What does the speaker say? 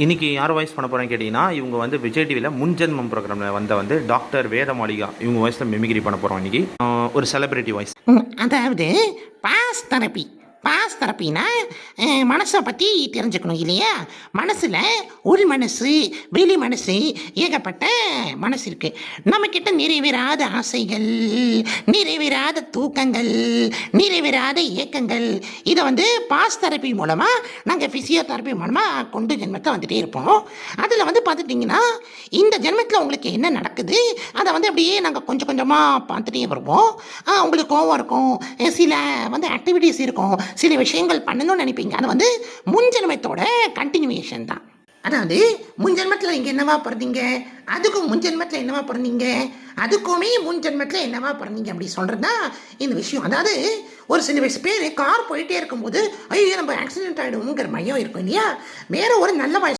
இன்னைக்கு யார் வாய்ஸ் பண்ண போகிறேன்னு கேட்டிங்கன்னா, இவங்க வந்து விஜய் டிவியில் முன்ஜென்மம் ப்ரோக்ராமில் வந்து டாக்டர் வேதமாளிகா இவங்க வாய்ஸில் மிமிக்ரி பண்ண போகிறோம் இன்றைக்கி. ஒரு செலிபிரிட்டி வாய்ஸ். அதாவது பாஸ் தெரப்பினா மனசை பற்றி தெரிஞ்சுக்கணும் இல்லையா? மனசில் உள் மனசு, வெளி மனசு, ஏகப்பட்ட மனசு இருக்குது. நம்மக்கிட்ட நிறைவேறாத ஆசைகள், நிறைவேறாத தூக்கங்கள், நிறைவேறாத இயக்கங்கள், இதை வந்து பாஸ் தெரப்பி மூலமாக நாங்கள் ஃபிசியோதெரப்பி மூலமாக கொண்டு ஜென்மத்தை வந்துகிட்டே இருப்போம். அதில் வந்து பார்த்துட்டிங்கன்னா இந்த ஜென்மத்தில் உங்களுக்கு என்ன நடக்குது அதை வந்து அப்படியே நாங்கள் கொஞ்சம் கொஞ்சமாக பார்த்துட்டே வருவோம். உங்களுக்கு கோவம் இருக்கும், சில வந்து ஆக்டிவிட்டீஸ் இருக்கும், சில விஷயங்கள் பண்ணணும்னு நினைப்பீங்க. அது வந்து முன்ஜென்மத்தோட கண்டினியூவேஷன் தான். அதாவது முன்ஜென்மத்தில் இங்கே என்னவா பிறந்தீங்க, அதுக்கும் முன்ஜென்மத்தில் என்னவா பிறந்தீங்க, அதுக்குமே முன்ஜென்மத்தில் என்னவா பிறந்தீங்க அப்படி சொல்கிறது தான் இந்த விஷயம். அதாவது ஒரு சில பேர் கார் போயிட்டே இருக்கும்போது ஐயோ நம்ம ஆக்சிடென்ட் ஆகிடுவோங்கிற மையம் இருக்கும் இல்லையா? வேற ஒரு நல்ல